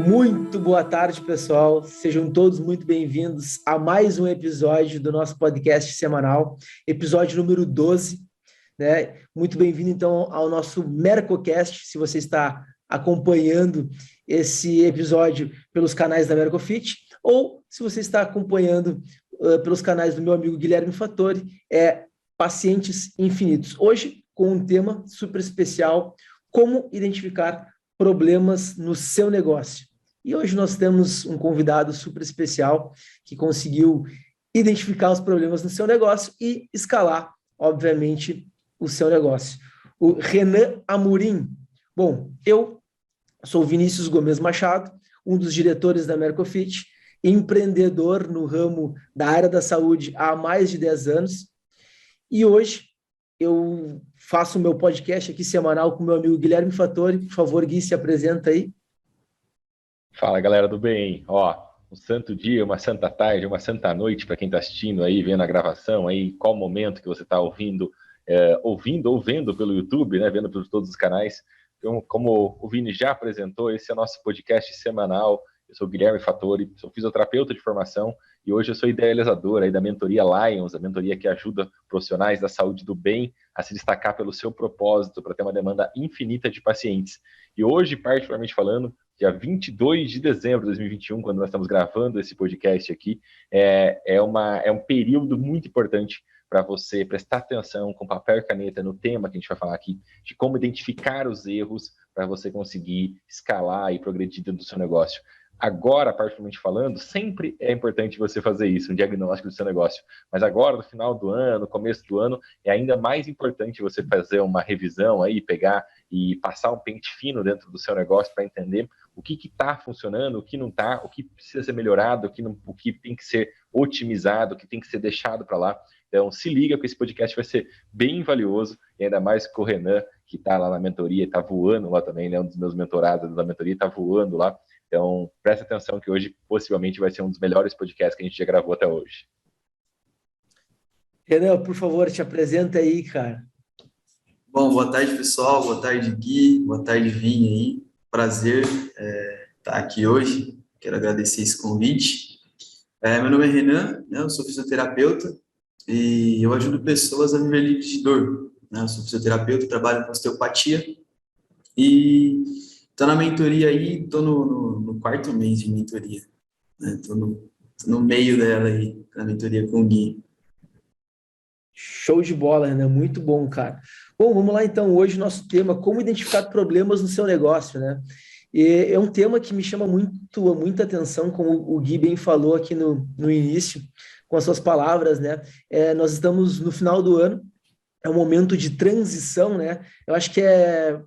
Muito boa tarde, pessoal. Sejam todos muito bem-vindos a mais um episódio do nosso podcast semanal, episódio número 12, né? Muito bem-vindo, então, ao nosso Mercocast. Se você está acompanhando esse episódio pelos canais da Mercofit, ou se você está acompanhando pelos canais do meu amigo Guilherme Fattori, Pacientes Infinitos. Hoje, com um tema super especial, como identificar problemas no seu negócio. E hoje nós temos um convidado super especial que conseguiu identificar os problemas no seu negócio e escalar, obviamente, o seu negócio. O Renan Amorim. Bom, eu sou Vinícius Gomes Machado, um dos diretores da Mercofit, empreendedor no ramo da área da saúde há mais de 10 anos. E hoje eu faço o meu podcast aqui semanal com o meu amigo Guilherme Fattori. Por favor, Gui, se apresenta aí. Fala, galera do bem. Um santo dia, uma santa tarde, uma santa noite para quem está assistindo aí, vendo a gravação aí, qual momento que você está ouvindo ou vendo pelo YouTube, né, vendo por todos os canais. Então, como o Vini já apresentou, esse é o nosso podcast semanal. Eu sou o Guilherme Fattori, sou fisioterapeuta de formação e hoje eu sou idealizador aí da mentoria Lions, a mentoria que ajuda profissionais da saúde do bem a se destacar pelo seu propósito, para ter uma demanda infinita de pacientes. E hoje, particularmente falando, dia 22 de dezembro de 2021, quando nós estamos gravando esse podcast aqui, é um período muito importante para você prestar atenção com papel e caneta no tema que a gente vai falar aqui, de como identificar os erros para você conseguir escalar e progredir dentro do seu negócio. Agora, particularmente falando, sempre é importante você fazer isso, um diagnóstico do seu negócio. Mas agora, no final do ano, no começo do ano, é ainda mais importante você fazer uma revisão aí, pegar e passar um pente fino dentro do seu negócio para entender o que está funcionando, o que não está, o que precisa ser melhorado, o que tem que ser otimizado, o que tem que ser deixado para lá. Então, se liga que esse podcast vai ser bem valioso, e ainda mais com o Renan, que está lá na mentoria, está voando lá também, né? Um dos meus mentorados da mentoria está voando lá. Então, presta atenção que hoje possivelmente vai ser um dos melhores podcasts que a gente já gravou até hoje. Renan, por favor, te apresenta aí, cara. Bom, boa tarde, pessoal. Boa tarde, Gui. Boa tarde, Vini aí. Prazer estar aqui hoje. Quero agradecer esse convite. Meu nome é Renan, né? Eu sou fisioterapeuta e eu ajudo pessoas a viver livres de dor, né? Eu sou fisioterapeuta, trabalho com osteopatia e estou na mentoria aí, estou no quarto mês de mentoria, né? Estou no meio dela aí, na mentoria com o Gui. Show de bola, Renan, muito bom, cara. Bom, vamos lá então, hoje nosso tema, como identificar problemas no seu negócio, né? E é um tema que me chama muita atenção, como o Gui bem falou aqui no início, com as suas palavras, né? Nós estamos no final do ano, é um momento de transição, né? Eu acho que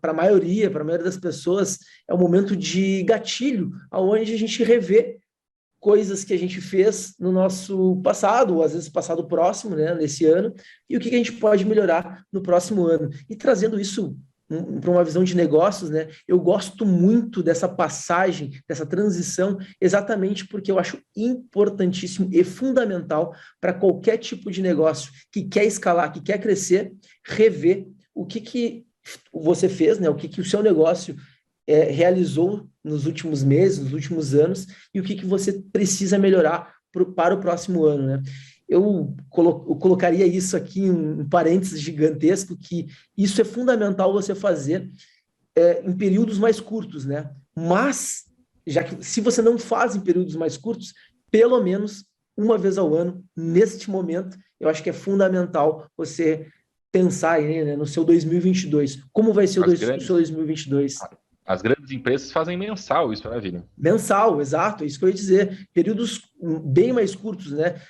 para a maioria das pessoas, é um momento de gatilho, onde a gente revê coisas que a gente fez no nosso passado, ou às vezes passado próximo, né, nesse ano, e o que a gente pode melhorar no próximo ano. E trazendo isso para uma visão de negócios, né, eu gosto muito dessa passagem, dessa transição, exatamente porque eu acho importantíssimo e fundamental para qualquer tipo de negócio que quer escalar, que quer crescer, rever o que você fez, né, o que o seu negócio realizou nos últimos meses, nos últimos anos, e o que você precisa melhorar para o próximo ano, né? Eu colocaria isso aqui em um parênteses gigantesco, que isso é fundamental você fazer em períodos mais curtos, né? Mas, já que se você não faz em períodos mais curtos, pelo menos uma vez ao ano, neste momento, eu acho que é fundamental você pensar aí, né, no seu 2022. Como vai ser o seu 2022? As grandes empresas fazem mensal isso, né, Vini? Mensal, exato, isso que eu ia dizer. Períodos bem mais curtos, né?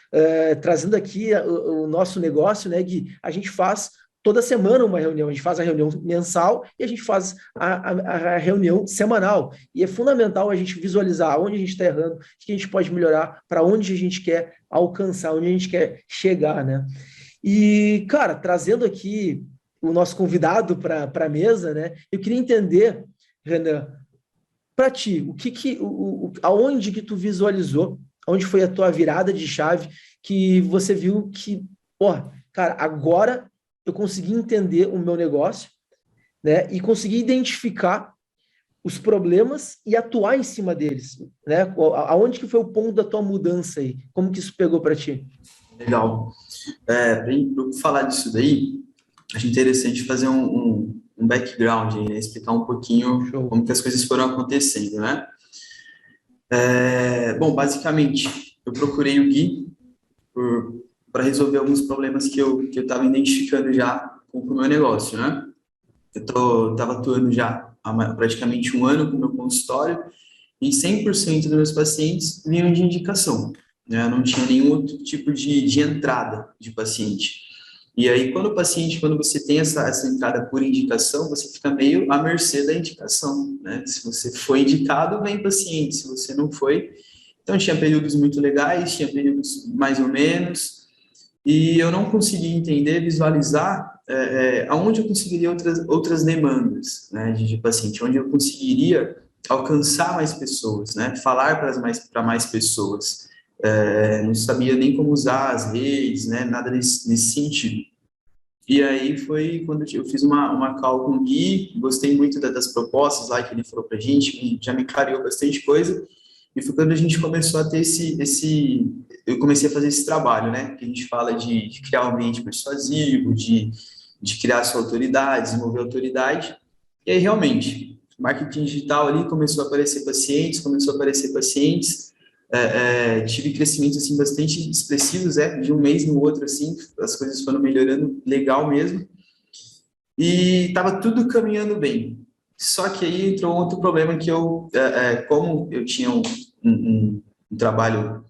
Trazendo aqui o nosso negócio, né, Gui? A gente faz toda semana uma reunião, a gente faz a reunião mensal e a gente faz a reunião semanal. E é fundamental a gente visualizar onde a gente está errando, o que a gente pode melhorar, para onde a gente quer alcançar, onde a gente quer chegar, né? E, cara, trazendo aqui o nosso convidado para a mesa, né? Eu queria entender, Renan, para ti, aonde que tu visualizou, onde foi a tua virada de chave, que você viu que, cara, agora eu consegui entender o meu negócio, né, e consegui identificar os problemas e atuar em cima deles, né? Aonde que foi o ponto da tua mudança aí? Como que isso pegou para ti? Legal. Para falar disso daí, acho interessante fazer um background aí, né? Explicar um pouquinho Show. como que as coisas foram acontecendo, né? Bom, basicamente, eu procurei o Gui para resolver alguns problemas que eu estava identificando já com o meu negócio, né? Eu estava atuando já há praticamente um ano com o meu consultório e 100% dos meus pacientes vinham de indicação, né? Eu não tinha nenhum outro tipo de entrada de paciente. E aí, quando você tem essa entrada por indicação, você fica meio à mercê da indicação, né? Se você foi indicado, vem paciente. Se você não foi, então tinha períodos muito legais, tinha períodos mais ou menos, e eu não conseguia entender, visualizar aonde eu conseguiria outras demandas, né, de paciente, onde eu conseguiria alcançar mais pessoas, né, falar para mais pessoas. Não sabia nem como usar as redes, né, nada nesse sentido. E aí foi quando eu fiz uma call com o Gui, gostei muito das propostas lá que ele falou para a gente, já me clareou bastante coisa, e foi quando a gente começou a ter eu comecei a fazer esse trabalho, né, que a gente fala de criar um ambiente persuasivo, de criar sua autoridade, desenvolver autoridade, e aí realmente, marketing digital ali começou a aparecer pacientes, tive crescimentos assim bastante expressivos, de um mês no outro assim, as coisas foram melhorando legal mesmo, e estava tudo caminhando bem. Só que aí entrou outro problema que como eu tinha um trabalho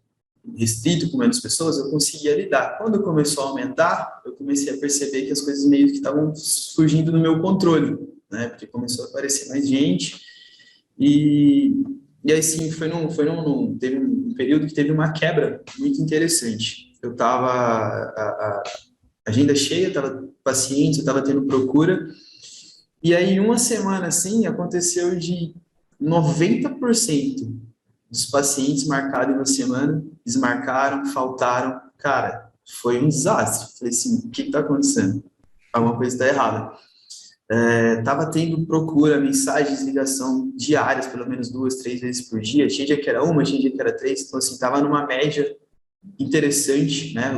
restrito com menos pessoas, eu conseguia lidar. Quando começou a aumentar, eu comecei a perceber que as coisas meio que estavam fugindo do meu controle, né? Porque começou a aparecer mais gente e aí sim, teve um período que teve uma quebra muito interessante. Eu estava a agenda cheia, estava paciente, eu estava tendo procura, e aí, em uma semana, assim, aconteceu de 90% dos pacientes marcados em uma semana, desmarcaram, faltaram. Cara, foi um desastre. Falei assim, o que está acontecendo? Alguma coisa está errada. Tava tendo procura, mensagens, ligação diárias, pelo menos 2, 3 vezes por dia. Tinha dia que era uma, tinha dia que era 3. Então, assim, tava numa média interessante, né?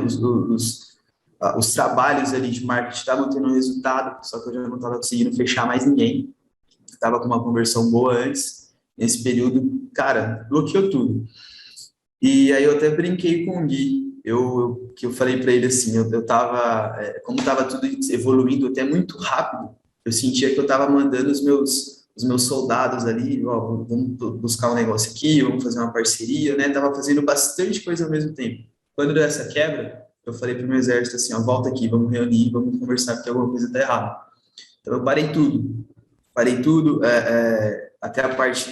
Os trabalhos ali de marketing estavam tendo resultado, só que eu já não estava conseguindo fechar mais ninguém. Estava com uma conversão boa antes, nesse período, cara, bloqueou tudo. E aí eu até brinquei com o Gui, que eu falei para ele assim, eu tava, como estava tudo evoluindo até muito rápido, eu sentia que eu estava mandando os meus soldados ali, ó, vamos buscar um negócio aqui, vamos fazer uma parceria, né? Tava fazendo bastante coisa ao mesmo tempo. Quando deu essa quebra, eu falei para o meu exército assim, ó, volta aqui, vamos reunir, vamos conversar porque alguma coisa está errada. Então eu parei tudo, até a parte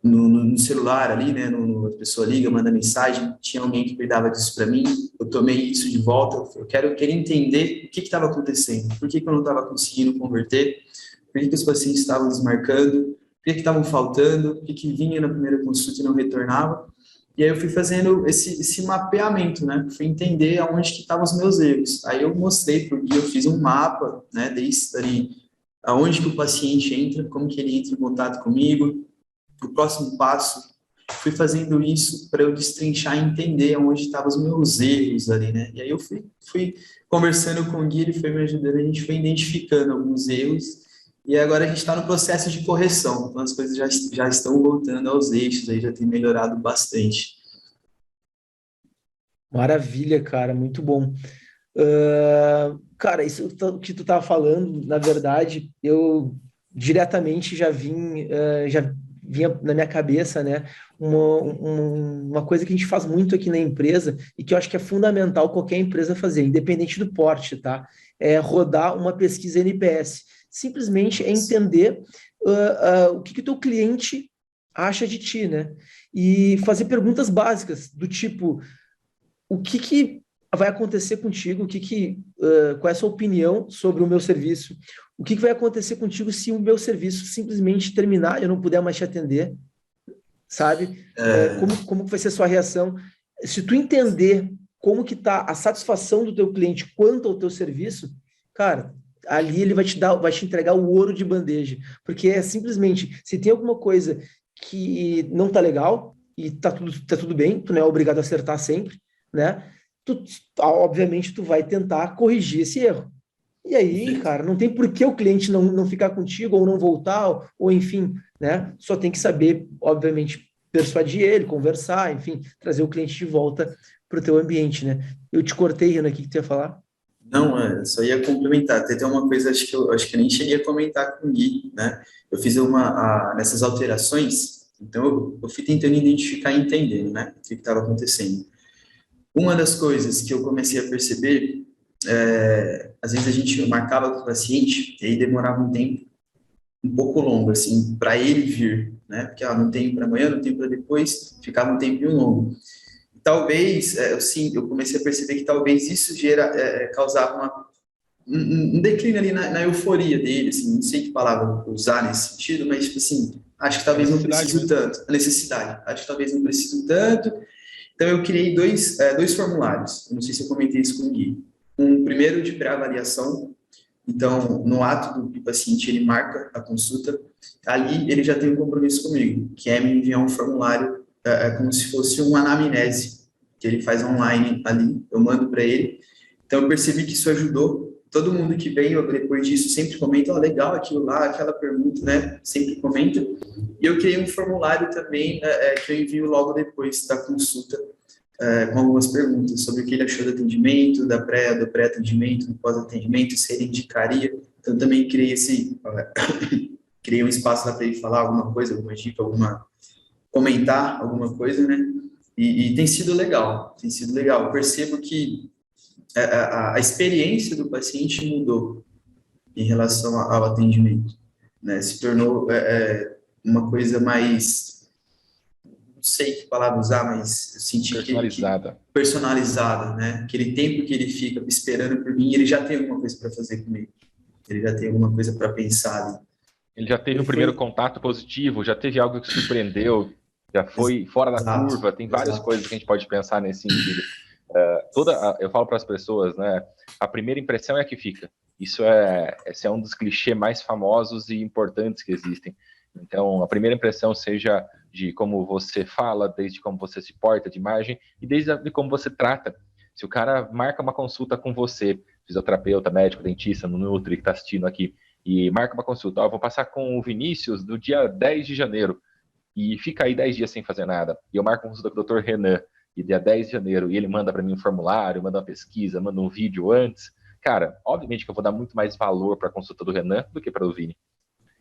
no celular ali, né, a pessoa liga, manda mensagem, tinha alguém que cuidava disso para mim, eu tomei isso de volta, eu queria entender o que estava acontecendo, por que eu não estava conseguindo converter, por que os pacientes estavam desmarcando, por que estavam faltando, por que vinha na primeira consulta e não retornava, e aí eu fui fazendo esse mapeamento, né, fui entender aonde que estavam os meus erros, aí eu mostrei para o Gui, eu fiz um mapa, né, desde ali, aonde que o paciente entra, como que ele entra em contato comigo, o próximo passo, fui fazendo isso para eu destrinchar e entender onde estavam os meus erros ali, né? E aí eu fui conversando com o Gui, ele foi me ajudando, a gente foi identificando alguns erros, e agora a gente está no processo de correção, então as coisas já estão voltando aos eixos, aí já tem melhorado bastante. Maravilha, cara, muito bom. Cara, isso que tu tava falando, na verdade, eu diretamente já vinha na minha cabeça, né, uma coisa que a gente faz muito aqui na empresa e que eu acho que é fundamental qualquer empresa fazer, independente do porte, tá? É rodar uma pesquisa NPS. Simplesmente é entender o que o teu cliente acha de ti, né? E fazer perguntas básicas do tipo, o que vai acontecer contigo? Qual é a sua opinião sobre o meu serviço? O que vai acontecer contigo se o meu serviço simplesmente terminar e eu não puder mais te atender? Sabe? Como vai ser a sua reação? Se tu entender como que está a satisfação do teu cliente quanto ao teu serviço, cara, ali ele vai te entregar o ouro de bandeja, porque é simplesmente, se tem alguma coisa que não tá legal, e tá tudo bem, tu não é obrigado a acertar sempre, né? Obviamente, tu vai tentar corrigir esse erro. E aí, cara, não tem por que o cliente não ficar contigo, ou não voltar, ou enfim, né? Só tem que saber, obviamente, persuadir ele, conversar, enfim, trazer o cliente de volta para o teu ambiente, né? Eu te cortei, Renan, o que tu ia falar? Não, só ia complementar. Tem até uma coisa, acho que eu nem cheguei a comentar com o Gui, né? Eu fiz nessas alterações, então eu fui tentando identificar e entendendo, né? O que estava acontecendo. Uma das coisas que eu comecei a perceber, às vezes a gente marcava com o paciente e aí demorava um tempo um pouco longo, assim, para ele vir, né? Porque, não tem para amanhã, não tem para depois, ficava um tempinho longo. Talvez, eu comecei a perceber que talvez isso causava um declínio ali na euforia dele, assim, não sei que palavra usar nesse sentido, mas, tipo assim, acho que talvez não preciso tanto, a necessidade, acho que talvez não preciso tanto, então eu criei dois formulários, eu não sei se eu comentei isso com o Gui, um primeiro de pré-avaliação, então, no ato do paciente, ele marca a consulta, ali ele já tem um compromisso comigo, que é me enviar um formulário, como se fosse uma anamnese, que ele faz online ali, eu mando para ele. Então, eu percebi que isso ajudou. Todo mundo que veio depois disso sempre comenta, legal aquilo lá, aquela pergunta, né? Sempre comenta. E eu criei um formulário também, que eu envio logo depois da consulta, com algumas perguntas sobre o que ele achou do atendimento, do pré-atendimento, do pós-atendimento, se ele indicaria. Então, eu também criei criei um espaço lá para ele falar alguma coisa, alguma dica, comentar alguma coisa, né? E tem sido legal, tem sido legal. Eu percebo que a experiência do paciente mudou em relação ao atendimento, né? Se tornou uma coisa mais, não sei que palavra usar, mas eu senti personalizada, né? Aquele tempo que ele fica esperando por mim, ele já tem alguma coisa para fazer comigo, ele já tem alguma coisa para pensar ali. Ele já teve um primeiro contato positivo, já teve algo que surpreendeu, já foi fora da curva, tem várias coisas que a gente pode pensar nesse sentido. Eu falo para as pessoas, né? A primeira impressão é a que fica. Esse é um dos clichês mais famosos e importantes que existem. Então, a primeira impressão seja de como você fala, desde como você se porta de imagem e desde de como você trata. Se o cara marca uma consulta com você, fisioterapeuta, médico, dentista, no Nutri, que está assistindo aqui, e marca uma consulta, vou passar com o Vinícius no dia 10 de janeiro, e fica aí 10 dias sem fazer nada, e eu marco uma consulta com o Dr. Renan, e dia 10 de janeiro, e ele manda para mim um formulário, manda uma pesquisa, manda um vídeo antes, cara, obviamente que eu vou dar muito mais valor para a consulta do Renan do que para o Vini.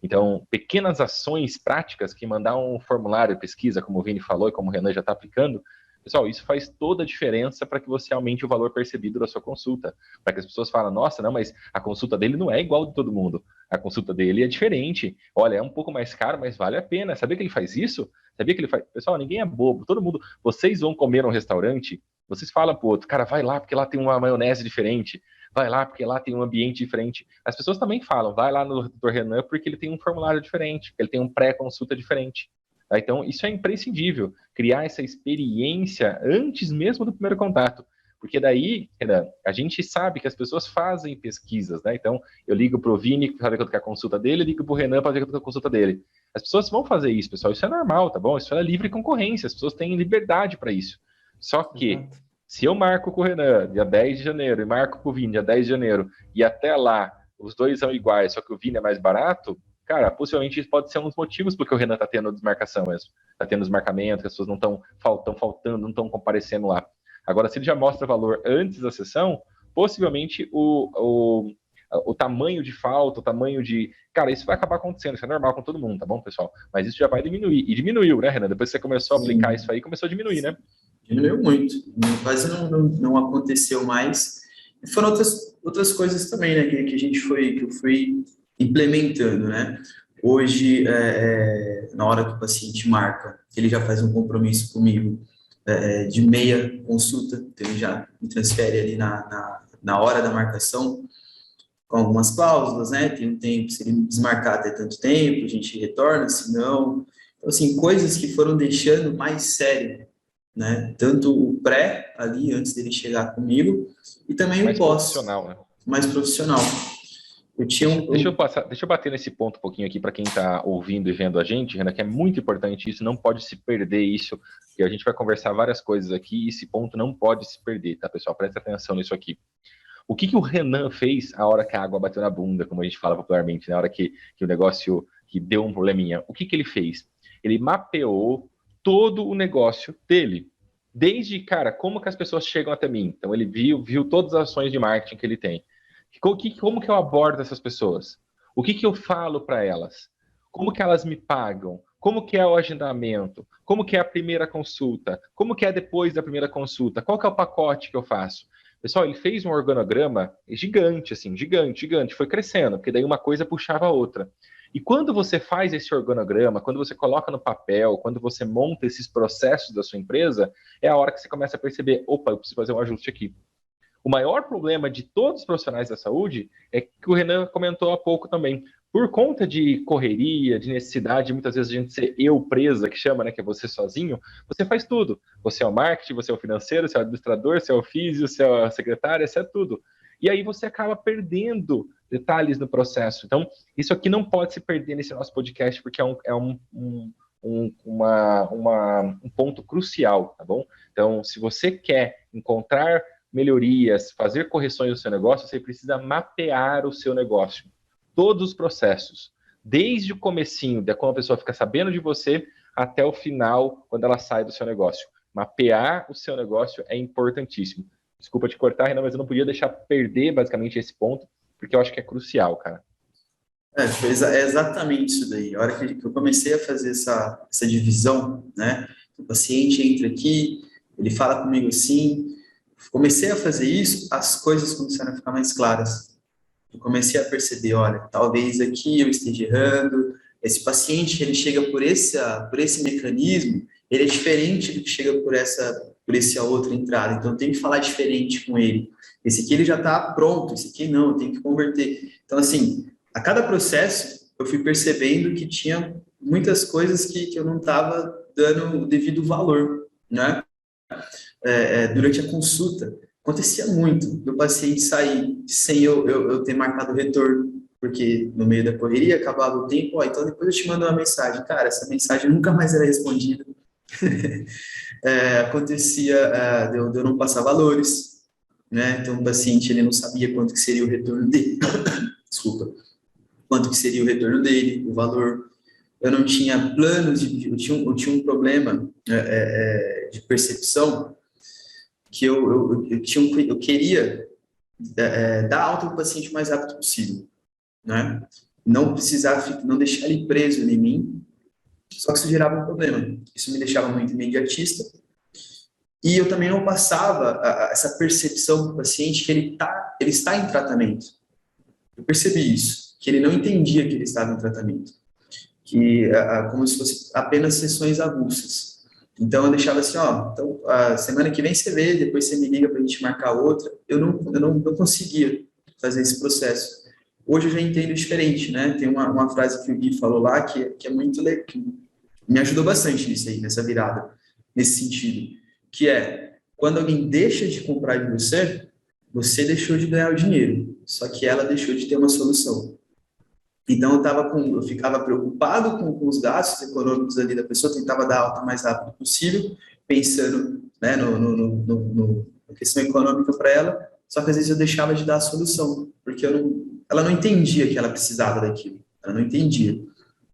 Então, pequenas ações práticas que mandar um formulário, pesquisa, como o Vini falou e como o Renan já está aplicando, pessoal, isso faz toda a diferença para que você aumente o valor percebido da sua consulta. Para que as pessoas falem, nossa, não, mas a consulta dele não é igual de todo mundo. A consulta dele é diferente. Olha, é um pouco mais caro, mas vale a pena. Sabia que ele faz isso? Sabia que ele faz... Pessoal, ninguém é bobo. Todo mundo... Vocês vão comer num restaurante, vocês falam pro outro, cara, vai lá porque lá tem uma maionese diferente. Vai lá porque lá tem um ambiente diferente. As pessoas também falam, vai lá no Dr. Renan porque ele tem um formulário diferente, ele tem um pré-consulta diferente. Então, isso é imprescindível, criar essa experiência antes mesmo do primeiro contato. Porque daí, Renan, a gente sabe que as pessoas fazem pesquisas, né? Então, eu ligo para o Vini para saber quanto que é a consulta dele, eu ligo para o Renan para saber quanto que é a consulta dele. As pessoas vão fazer isso, pessoal. Isso é normal, tá bom? Isso é livre concorrência, as pessoas têm liberdade para isso. Só que, se eu marco com o Renan dia 10 de janeiro e marco com o Vini dia 10 de janeiro e até lá os dois são iguais, só que o Vini é mais barato, cara, possivelmente isso pode ser um dos motivos porque o Renan está tendo desmarcação mesmo. Está tendo desmarcamento, que as pessoas não estão faltando, não estão comparecendo lá. Agora, se ele já mostra valor antes da sessão, possivelmente o tamanho de falta, o tamanho de... Cara, isso vai acabar acontecendo, isso é normal com todo mundo, tá bom, pessoal? Mas isso já vai diminuir. E diminuiu, né, Renan? Depois que você começou a aplicar isso aí, começou a diminuir, né? Diminuiu muito. Quase não aconteceu mais. E foram outras coisas também, né, que eu fui implementando, né? Hoje, na hora que o paciente marca, ele já faz um compromisso comigo de meia consulta, então ele já me transfere ali na hora da marcação, com algumas cláusulas, né? Tem um tempo, se ele desmarcar até tanto tempo, a gente retorna, se não. Então, assim, coisas que foram deixando mais sério, né? Tanto o pré, ali, antes dele chegar comigo, e também mais o pós. Profissional, né? Mais profissional. Eu tinha Deixa eu bater nesse ponto um pouquinho aqui para quem está ouvindo e vendo a gente, Renan, que é muito importante isso, não pode se perder isso, porque a gente vai conversar várias coisas aqui e esse ponto não pode se perder, tá, pessoal? Presta atenção nisso aqui. O que o Renan fez a hora que a água bateu na bunda, como a gente fala popularmente, na hora que o negócio que deu um probleminha? O que ele fez? Ele mapeou todo o negócio dele. Desde, cara, como que as pessoas chegam até mim? Então, ele viu todas as ações de marketing que ele tem. Como que eu abordo essas pessoas? O que eu falo para elas? Como que elas me pagam? Como que é o agendamento? Como que é a primeira consulta? Como que é depois da primeira consulta? Qual que é o pacote que eu faço? Pessoal, ele fez um organograma gigante, assim, gigante, foi crescendo, porque daí uma coisa puxava a outra. E quando você faz esse organograma, quando você coloca no papel, quando você monta esses processos da sua empresa, é a hora que você começa a perceber, opa, eu preciso fazer um ajuste aqui. O maior problema de todos os profissionais da saúde é que o Renan comentou há pouco também. Por conta de correria, de necessidade, muitas vezes a gente ser eu presa, que chama, né, que é você sozinho, você faz tudo. Você é o marketing, você é o financeiro, você é o administrador, você é o físio, você é a secretária, você é tudo. E aí você acaba perdendo detalhes no processo. Então, isso aqui não pode se perder nesse nosso podcast, porque é um ponto crucial, tá bom? Então, se você quer encontrar melhorias, fazer correções no seu negócio, você precisa mapear o seu negócio. Todos os processos, desde o comecinho, de quando a pessoa fica sabendo de você, até o final, quando ela sai do seu negócio. Mapear o seu negócio é importantíssimo. Desculpa te cortar, Renan, mas eu não podia deixar perder, basicamente, esse ponto, porque eu acho que é crucial, cara. É exatamente isso daí. A hora que eu comecei a fazer essa divisão, né? O paciente entra aqui, ele fala comigo assim. Comecei a fazer isso, as coisas começaram a ficar mais claras. Eu comecei a perceber, olha, talvez aqui eu esteja errando. Esse paciente, ele chega por esse mecanismo, ele é diferente do que chega por essa outra entrada. Então, eu tenho que falar diferente com ele. Esse aqui, ele já está pronto. Esse aqui, não, eu tenho que converter. Então, assim, a cada processo, eu fui percebendo que tinha muitas coisas que eu não estava dando o devido valor, né? Durante a consulta, acontecia muito do paciente sair sem eu ter marcado o retorno, porque no meio da correria acabava o tempo, então depois eu te mando uma mensagem, cara, essa mensagem nunca mais era respondida. Acontecia de eu não passar valores, né? Então o paciente ele não sabia quanto que seria o retorno dele, desculpa, quanto que seria o retorno dele, o valor. Eu não tinha planos, eu tinha um problema de percepção, que eu queria dar alta para o paciente o mais rápido possível, né? Não precisar, não deixar ele preso em mim, só que isso gerava um problema. Isso me deixava muito imediatista e eu também não passava essa percepção para o paciente que ele está em tratamento. Eu percebi isso, que ele não entendia que ele estava em tratamento, que como se fosse apenas sessões avulsas. Então, eu deixava assim, então, a semana que vem você vê, depois você me liga para a gente marcar outra. Eu não conseguia fazer esse processo. Hoje eu já entendo diferente, né? Tem uma frase que o Gui falou lá que é muito legal, que me ajudou bastante nisso aí, nessa virada, nesse sentido, que é, quando alguém deixa de comprar de você, você deixou de ganhar o dinheiro, só que ela deixou de ter uma solução. Então, eu ficava preocupado com os gastos econômicos ali da pessoa, tentava dar alta o mais rápido possível, pensando, né, na questão econômica para ela, só que às vezes eu deixava de dar a solução, porque ela não entendia que ela precisava daquilo, ela não entendia.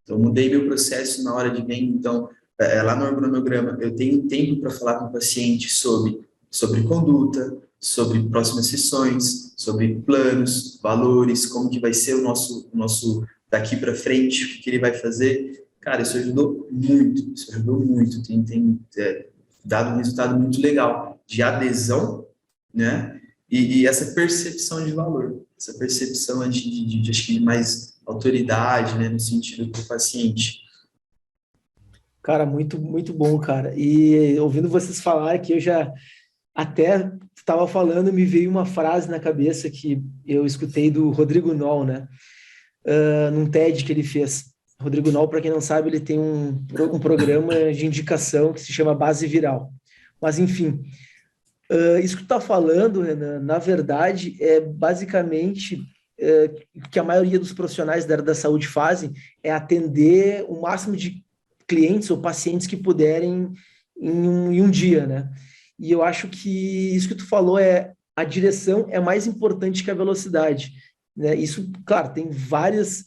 Então, eu mudei meu processo na hora de venda. Então, lá no organograma, eu tenho tempo para falar com o paciente sobre conduta, sobre próximas sessões, sobre planos, valores, como que vai ser o nosso daqui para frente, o que ele vai fazer. Cara, isso ajudou muito, tem dado um resultado muito legal de adesão, né? E essa percepção de valor, essa percepção de acho que de mais autoridade, né, no sentido do paciente. Cara, muito, muito bom, cara. E ouvindo vocês falar aqui, eu já até estava falando, me veio uma frase na cabeça que eu escutei do Rodrigo Noll, né? Num TED que ele fez. Rodrigo Noll, para quem não sabe, ele tem um programa de indicação que se chama Base Viral. Mas, enfim, isso que tu está falando, Renan, na verdade, é basicamente que a maioria dos profissionais da área da saúde fazem é atender o máximo de clientes ou pacientes que puderem em um dia, né? E eu acho que isso que tu falou a direção é mais importante que a velocidade, né? Isso, claro, tem vários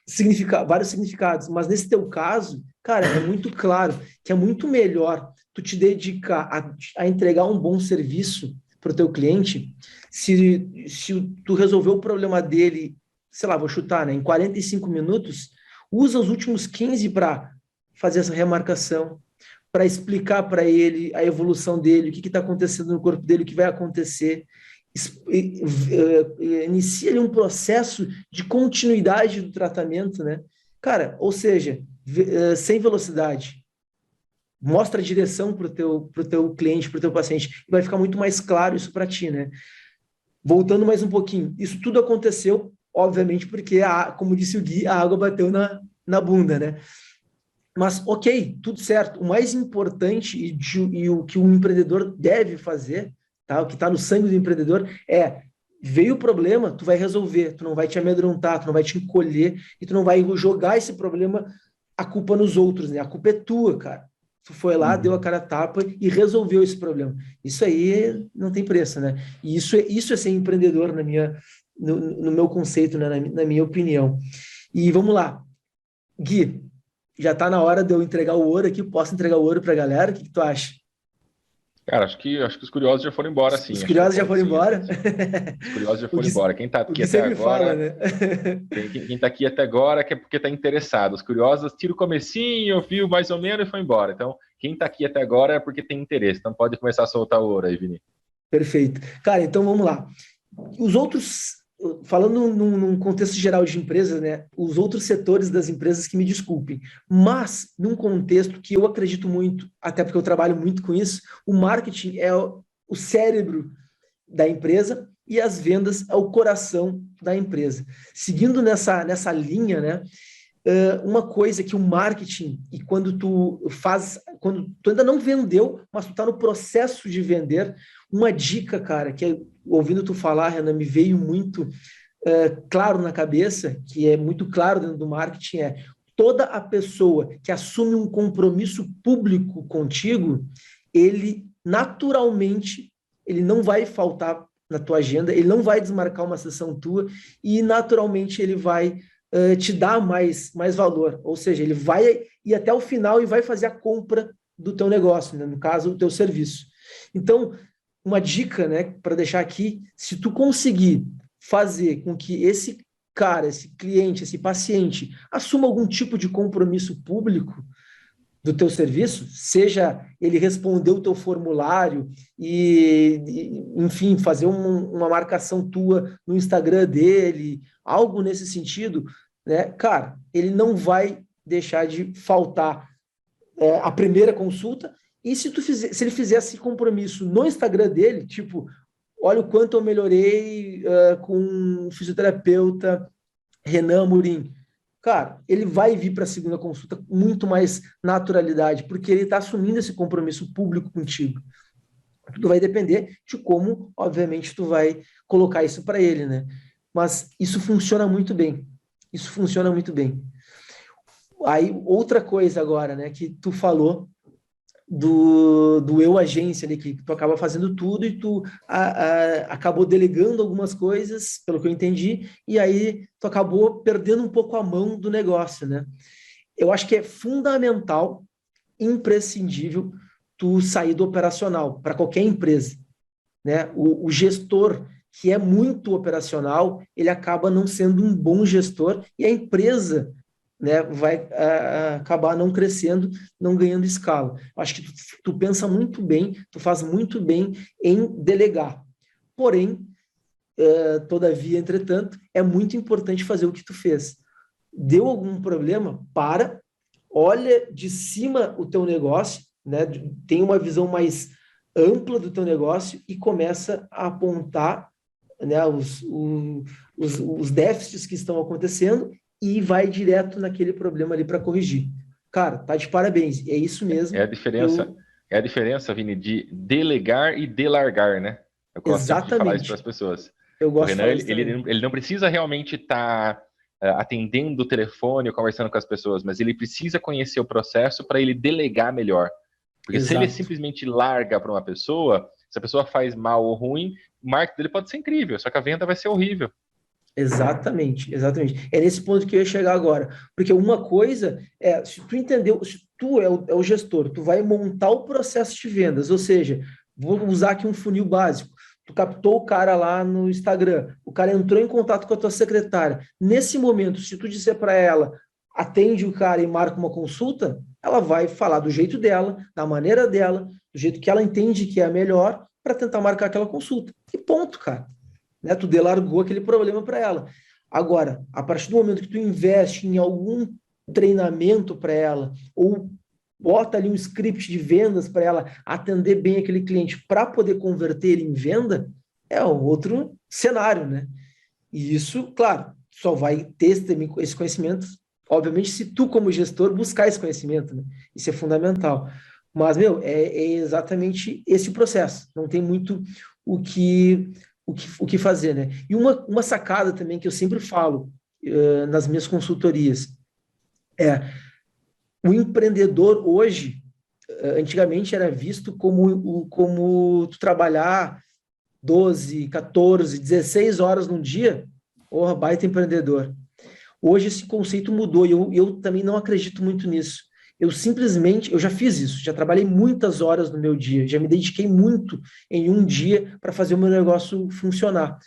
significados, mas nesse teu caso, cara, é muito claro que é muito melhor tu te dedicar a entregar um bom serviço para o teu cliente, se tu resolver o problema dele, sei lá, vou chutar, né, em 45 minutos, usa os últimos 15 para fazer essa remarcação, para explicar para ele a evolução dele, o que está acontecendo no corpo dele, o que vai acontecer. Inicia ali um processo de continuidade do tratamento, né? Cara, ou seja, sem velocidade. Mostra a direção para o teu cliente, para o teu paciente. Vai ficar muito mais claro isso para ti, né? Voltando mais um pouquinho. Isso tudo aconteceu, obviamente, porque, como disse o Gui, a água bateu na bunda, né? Mas, ok, tudo certo. O mais importante e o que um empreendedor deve fazer, tá? O que está no sangue do empreendedor veio o problema, tu vai resolver, tu não vai te amedrontar, tu não vai te encolher e tu não vai jogar esse problema, a culpa nos outros, né? A culpa é tua, cara. Tu foi lá, deu a cara a tapa e resolveu esse problema. Isso aí não tem preço, né? E isso é ser empreendedor no meu conceito, né? Na minha opinião. E vamos lá. Gui, já está na hora de eu entregar o ouro aqui. Posso entregar o ouro para a galera? O que tu acha? Cara, acho que os curiosos já foram embora, sim. Os curiosos já foram embora? Os curiosos já foram embora. Quem está aqui até agora... Fala, né? Quem está aqui até agora é porque está interessado. Os curiosos tira o comecinho, viu mais ou menos e foi embora. Então, quem está aqui até agora é porque tem interesse. Então, pode começar a soltar o ouro aí, Vini. Perfeito. Cara, então vamos lá. Os outros... Falando num contexto geral de empresas, né, os outros setores das empresas que me desculpem, mas num contexto que eu acredito muito, até porque eu trabalho muito com isso, o marketing é o cérebro da empresa e as vendas é o coração da empresa. Seguindo nessa linha, né, uma coisa que o marketing, e quando tu ainda não vendeu, mas tu está no processo de vender, uma dica, cara, que ouvindo tu falar, Renan, me veio muito claro na cabeça, que é muito claro dentro do marketing, toda a pessoa que assume um compromisso público contigo, ele naturalmente, ele não vai faltar na tua agenda, ele não vai desmarcar uma sessão tua e naturalmente ele vai te dar mais valor, ou seja, ele vai ir até o final e vai fazer a compra do teu negócio, né? No caso, o teu serviço. Então, uma dica, né, para deixar aqui, se tu conseguir fazer com que esse cara, esse cliente, esse paciente assuma algum tipo de compromisso público do teu serviço, seja ele responder o teu formulário enfim, fazer uma marcação tua no Instagram dele, algo nesse sentido, né? Cara, ele não vai deixar de faltar a primeira consulta. E se ele fizesse esse compromisso no Instagram dele, tipo, olha o quanto eu melhorei com o fisioterapeuta Renan Amorim, cara, ele vai vir para a segunda consulta com muito mais naturalidade, porque ele está assumindo esse compromisso público contigo. Tudo vai depender de como, obviamente, tu vai colocar isso para ele, né? Mas isso funciona muito bem. Isso funciona muito bem. Aí, outra coisa agora, né, que tu falou do eu agência ali, que tu acaba fazendo tudo e tu acabou delegando algumas coisas, pelo que eu entendi, e aí tu acabou perdendo um pouco a mão do negócio, né? Eu acho que é fundamental, imprescindível, tu sair do operacional para qualquer empresa, né? O gestor que é muito operacional, ele acaba não sendo um bom gestor e a empresa, né, vai acabar não crescendo, não ganhando escala. Acho que tu pensa muito bem, tu faz muito bem em delegar. Porém, todavia, entretanto, é muito importante fazer o que tu fez. Deu algum problema? Olha de cima o teu negócio, né, tem uma visão mais ampla do teu negócio e começa a apontar, né, os déficits que estão acontecendo e vai direto naquele problema ali para corrigir. Cara, tá de parabéns. É isso mesmo. É a diferença, Vini, de delegar e delargar, né? Eu gosto sempre de falar isso para as pessoas. Eu O gosto de Renan, falar isso também. ele não precisa realmente estar atendendo o telefone ou conversando com as pessoas, mas ele precisa conhecer o processo para ele delegar melhor. Porque se ele Exato. simplesmente larga para uma pessoa, se a pessoa faz mal ou ruim, o marketing dele pode ser incrível, só que a venda vai ser horrível. Exatamente, exatamente. É nesse ponto que eu ia chegar agora. Porque uma coisa é, se tu entendeu, se tu é o gestor, tu vai montar o processo de vendas, ou seja, vou usar aqui um funil básico. Tu captou o cara lá no Instagram, o cara entrou em contato com a tua secretária. Nesse momento, se tu disser para ela, atende o cara e marca uma consulta, ela vai falar do jeito dela, da maneira dela, do jeito que ela entende que é a melhor, para tentar marcar aquela consulta. E ponto, cara, né? Tu delargou aquele problema para ela. Agora, a partir do momento que tu investe em algum treinamento para ela, ou bota ali um script de vendas para ela atender bem aquele cliente para poder converter em venda, é um outro cenário, né? E isso, claro, só vai ter esse conhecimento, obviamente, se tu, como gestor, buscar esse conhecimento, né? Isso é fundamental. Mas, meu, é exatamente esse o processo. Não tem muito o que, o que fazer, né? E uma sacada também que eu sempre falo nas minhas consultorias é o empreendedor hoje, antigamente era visto como tu trabalhar 12, 14, 16 horas num dia, porra, baita empreendedor. Hoje esse conceito mudou e eu também não acredito muito nisso. Eu já fiz isso, já trabalhei muitas horas no meu dia, já me dediquei muito em um dia para fazer o meu negócio funcionar.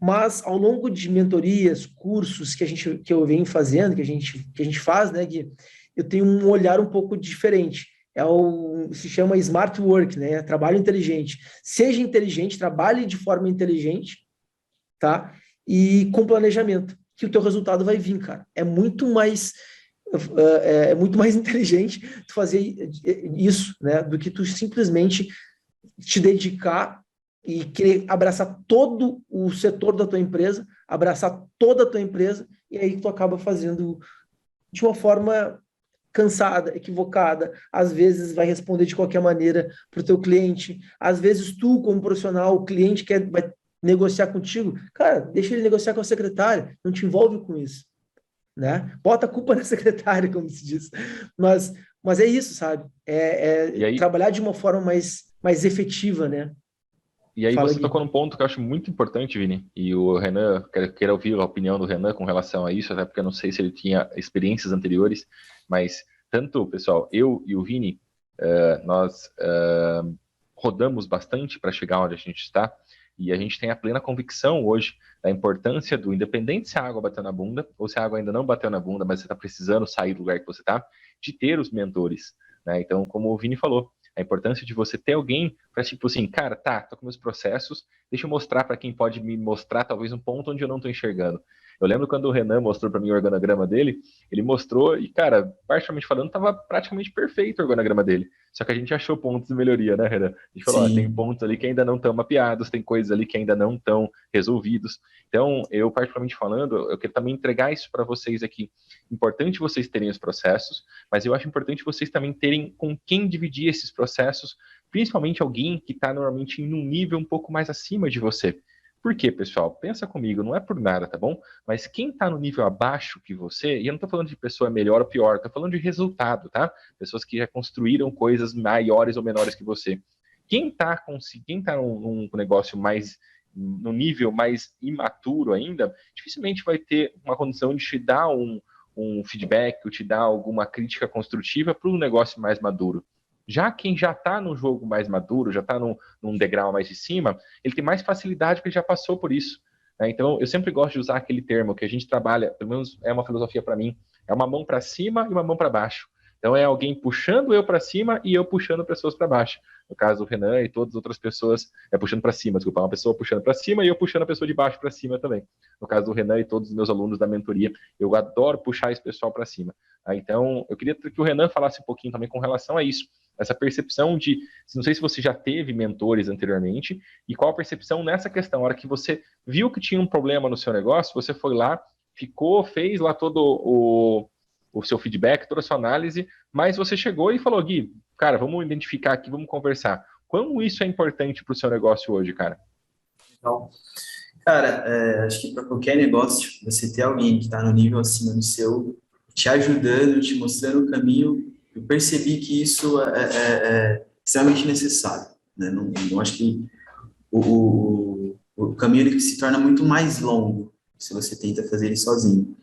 Mas ao longo de mentorias, cursos que eu venho fazendo, que a gente faz, né, Gui, eu tenho um olhar um pouco diferente. Se chama smart work, né? Trabalho inteligente. Seja inteligente, trabalhe de forma inteligente, tá? E com planejamento, que o teu resultado vai vir, cara. É muito mais inteligente tu fazer isso, né? Do que tu simplesmente te dedicar e querer abraçar todo o setor da tua empresa, abraçar toda a tua empresa, e aí tu acaba fazendo de uma forma cansada, equivocada, às vezes vai responder de qualquer maneira para o teu cliente, às vezes tu, como profissional, o cliente vai negociar contigo, cara, deixa ele negociar com a secretária, não te envolve com isso, né? Bota a culpa na secretária, como se diz. Mas é isso, sabe? E aí, Trabalhar de uma forma mais efetiva, né? e aí Fala, você Gui. tocou num ponto que eu acho muito importante, Vini, e o Renan, quero ouvir a opinião do Renan com relação a isso, até porque eu não sei se ele tinha experiências anteriores, mas tanto, pessoal, eu e o Vini, nós rodamos bastante para chegar onde a gente está, e a gente tem a plena convicção hoje da importância do, independente se a água bateu na bunda, ou se a água ainda não bateu na bunda, mas você está precisando sair do lugar que você está, de ter os mentores, né? Então, como o Vini falou, a importância de você ter alguém para, tipo assim, cara, tô com meus processos, deixa eu mostrar para quem pode me mostrar talvez um ponto onde eu não estou enxergando. Eu lembro quando o Renan mostrou para mim o organograma dele, ele mostrou e, cara, particularmente falando, estava praticamente perfeito o organograma dele. Só que a gente achou pontos de melhoria, né, Renan? A gente falou, tem Sim. pontos ali que ainda não estão mapeados, tem coisas ali que ainda não estão resolvidos. Então, eu, particularmente falando, eu quero também entregar isso para vocês aqui. Importante vocês terem os processos, mas eu acho importante vocês também terem com quem dividir esses processos, principalmente alguém que está normalmente em um nível um pouco mais acima de você. Por quê, pessoal? Pensa comigo, não é por nada, tá bom? Mas quem está no nível abaixo que você, e eu não estou falando de pessoa melhor ou pior, estou falando de resultado, tá? Pessoas que já construíram coisas maiores ou menores que você. Quem está num negócio mais, no nível mais imaturo ainda, dificilmente vai ter uma condição de te dar um feedback, ou te dar alguma crítica construtiva para um negócio mais maduro. Já quem já está no jogo mais maduro, já está num degrau mais de cima, ele tem mais facilidade porque ele já passou por isso. Né? Então, eu sempre gosto de usar aquele termo que a gente trabalha, pelo menos é uma filosofia para mim, é uma mão para cima e uma mão para baixo. Então, é alguém puxando eu para cima e eu puxando pessoas para baixo. No caso, o Renan e todas as outras pessoas, puxando para cima, desculpa, uma pessoa puxando para cima e eu puxando a pessoa de baixo para cima também. No caso do Renan e todos os meus alunos da mentoria, eu adoro puxar esse pessoal para cima. Então, eu queria que o Renan falasse um pouquinho também com relação a isso, essa percepção de, não sei se você já teve mentores anteriormente, e qual a percepção nessa questão, a hora que você viu que tinha um problema no seu negócio, você foi lá, fez lá todo o seu feedback, toda a sua análise, mas você chegou e falou, Gui, cara, vamos identificar aqui, vamos conversar. Como isso é importante para o seu negócio hoje, cara? Então, Cara, acho que para qualquer negócio, você ter alguém que está no nível acima do seu, te ajudando, te mostrando o caminho, eu percebi que isso é extremamente necessário, né? Não acho que o caminho ele se torna muito mais longo se você tenta fazer ele sozinho.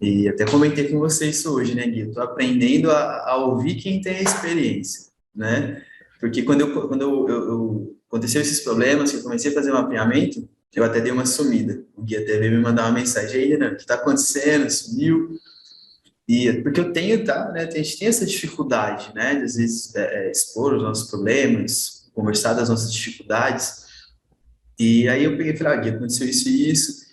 E até comentei com você isso hoje, né, Gui? Estou aprendendo a ouvir quem tem a experiência, né? Porque quando aconteceu esses problemas, que eu comecei a fazer mapeamento, eu até dei uma sumida. O Gui até veio me mandar uma mensagem aí, Renan, o que está acontecendo? Sumiu. E porque eu tenho, tá, né? A gente tem essa dificuldade, né? De às vezes expor os nossos problemas, conversar das nossas dificuldades. E aí eu peguei e falei, Gui, aconteceu isso e isso.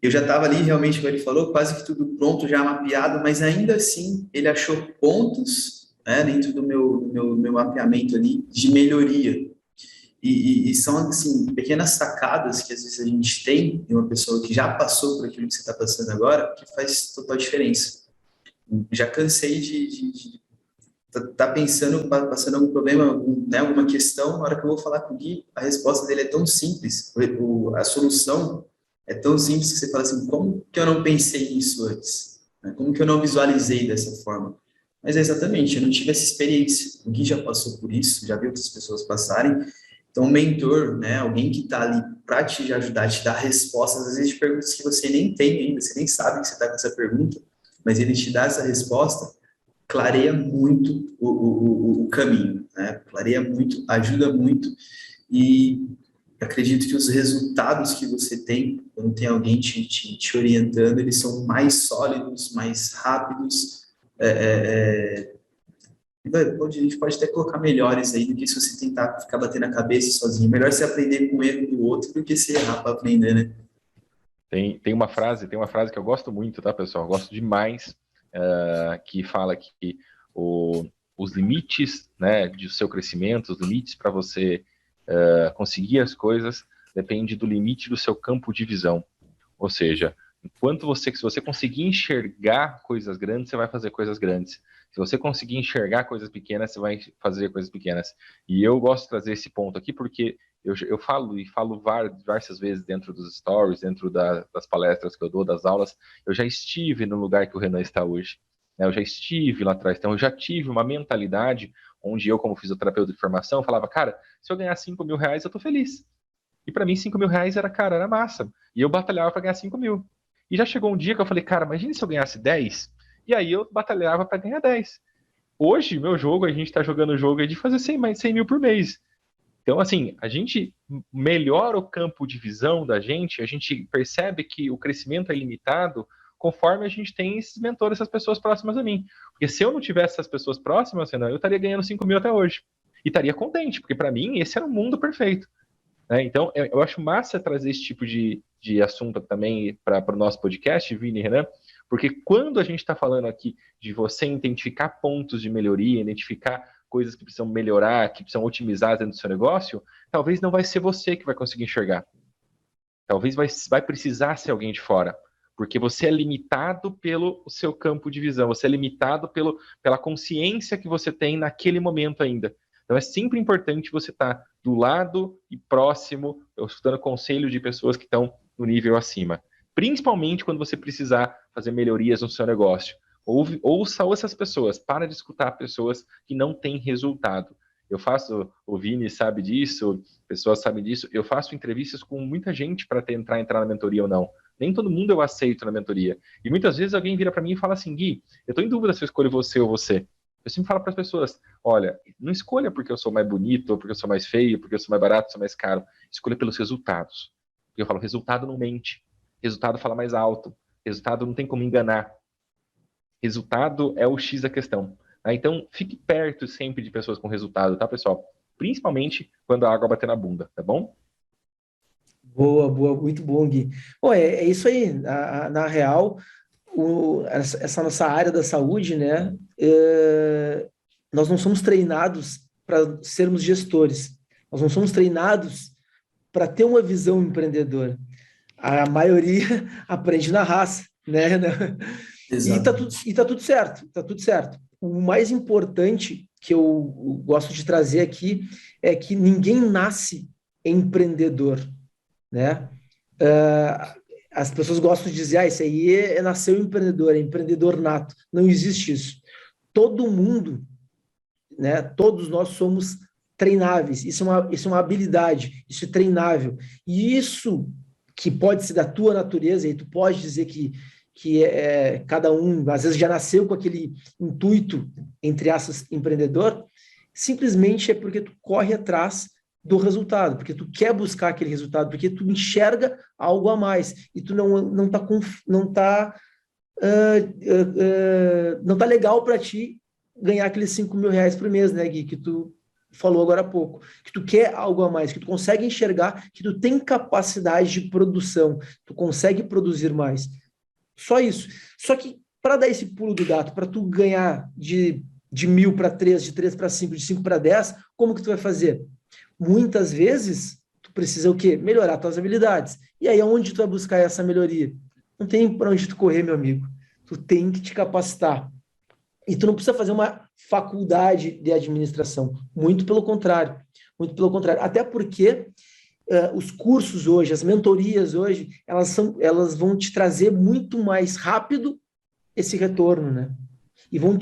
Eu já estava ali, realmente, como ele falou, quase que tudo pronto, já mapeado, mas ainda assim ele achou pontos, né, dentro do meu mapeamento ali de melhoria. E são, assim, pequenas sacadas que às vezes a gente tem de uma pessoa que já passou por aquilo que você está passando agora, que faz total diferença. Já cansei de tá pensando, passando algum problema, né, alguma questão, na hora que eu vou falar com o Gui, a resposta dele é tão simples, a solução é tão simples que você fala assim, como que eu não pensei nisso antes? Né? Como que eu não visualizei dessa forma? Mas é exatamente, eu não tive essa experiência. O Gui já passou por isso, já viu outras pessoas passarem. Então, um mentor, né, alguém que está ali para te ajudar, te dar respostas, às vezes de perguntas que você nem tem ainda, você nem sabe que você está com essa pergunta, mas ele te dá essa resposta, clareia muito o caminho, né? Clareia muito, ajuda muito e acredito que os resultados que você tem quando tem alguém te orientando, eles são mais sólidos, mais rápidos, a gente pode até colocar melhores aí do que se você tentar ficar batendo a cabeça sozinho. Melhor você aprender com o erro do outro do que você errar para aprender, né? Tem uma frase que eu gosto muito, tá, pessoal? Eu gosto demais, que fala que os limites, né, do seu crescimento, os limites para você conseguir as coisas, depende do limite do seu campo de visão. Ou seja, se você conseguir enxergar coisas grandes, você vai fazer coisas grandes. Se você conseguir enxergar coisas pequenas, você vai fazer coisas pequenas. E eu gosto de trazer esse ponto aqui porque eu falo diversas vezes dentro dos stories, dentro das palestras que eu dou, das aulas, eu já estive no lugar que o Renan está hoje. Né? Eu já estive lá atrás, então eu já tive uma mentalidade onde eu, como fisioterapeuta de formação, falava, cara, se eu ganhar 5 mil reais, eu tô feliz. E para mim, 5 mil reais era massa. E eu batalhava para ganhar 5 mil. E já chegou um dia que eu falei, cara, imagine se eu ganhasse 10. E aí eu batalhava para ganhar 10. Hoje, meu jogo, a gente está jogando o jogo de fazer 100 mil por mês. Então, assim, a gente melhora o campo de visão da gente, a gente percebe que o crescimento é limitado conforme a gente tem esses mentores, essas pessoas próximas a mim. Porque se eu não tivesse essas pessoas próximas, Renan, eu estaria ganhando 5 mil até hoje. E estaria contente, porque para mim esse era o mundo perfeito. Né? Então, eu acho massa trazer esse tipo de assunto também para o nosso podcast, Vini e Renan, porque quando a gente está falando aqui de você identificar pontos de melhoria, identificar coisas que precisam melhorar, que precisam otimizar dentro do seu negócio, talvez não vai ser você que vai conseguir enxergar. Talvez vai precisar ser alguém de fora, porque você é limitado pelo seu campo de visão, você é limitado pela consciência que você tem naquele momento ainda. Então é sempre importante você estar do lado e próximo, escutando conselhos de pessoas que estão no nível acima. Principalmente quando você precisar fazer melhorias no seu negócio. Ouça essas pessoas, para de escutar pessoas que não têm resultado. O Vini sabe disso, pessoas sabem disso, eu faço entrevistas com muita gente para tentar entrar na mentoria ou não. Nem todo mundo eu aceito na mentoria. E muitas vezes alguém vira para mim e fala assim, Gui, eu estou em dúvida se eu escolho você ou você. Eu sempre falo para as pessoas, olha, não escolha porque eu sou mais bonito, ou porque eu sou mais feio, porque eu sou mais barato, sou mais caro. Escolha pelos resultados. Porque eu falo, resultado não mente. Resultado fala mais alto. Resultado não tem como enganar. Resultado é o X da questão. Tá? Então, fique perto sempre de pessoas com resultado, tá, pessoal? Principalmente quando a água bater na bunda, tá bom? Boa, boa, muito bom, Gui. Bom, é isso aí. Na real, essa nossa área da saúde, né? Nós não somos treinados para sermos gestores. Nós não somos treinados para ter uma visão empreendedora. A maioria aprende na raça, né? Exato. E tá tudo certo, tá tudo certo. O mais importante que eu gosto de trazer aqui é que ninguém nasce empreendedor, né? As pessoas gostam de dizer, esse aí nasceu empreendedor, é empreendedor nato. Não existe isso. Todo mundo, né, todos nós somos treináveis. Isso é uma habilidade, isso é treinável. E isso que pode ser da tua natureza, e tu pode dizer que cada um, às vezes, já nasceu com aquele intuito, entre aspas, empreendedor, simplesmente é porque tu corre atrás do resultado, porque tu quer buscar aquele resultado, porque tu enxerga algo a mais, e tu não tá legal para ti ganhar aqueles 5 mil reais por mês, né, Gui, que tu falou agora há pouco, que tu quer algo a mais, que tu consegue enxergar que tu tem capacidade de produção, tu consegue produzir mais. Só isso. Só que para dar esse pulo do gato, para tu ganhar de 1.000 para 3, de 3 para 5, de 5 para 10, como que tu vai fazer? Muitas vezes, tu precisa o quê? Melhorar tuas habilidades. E aí, onde tu vai buscar essa melhoria? Não tem para onde tu correr, meu amigo. Tu tem que te capacitar. E tu não precisa fazer uma faculdade de administração. Muito pelo contrário. Muito pelo contrário. Até porque os cursos hoje, as mentorias hoje, elas vão te trazer muito mais rápido esse retorno, né? E vão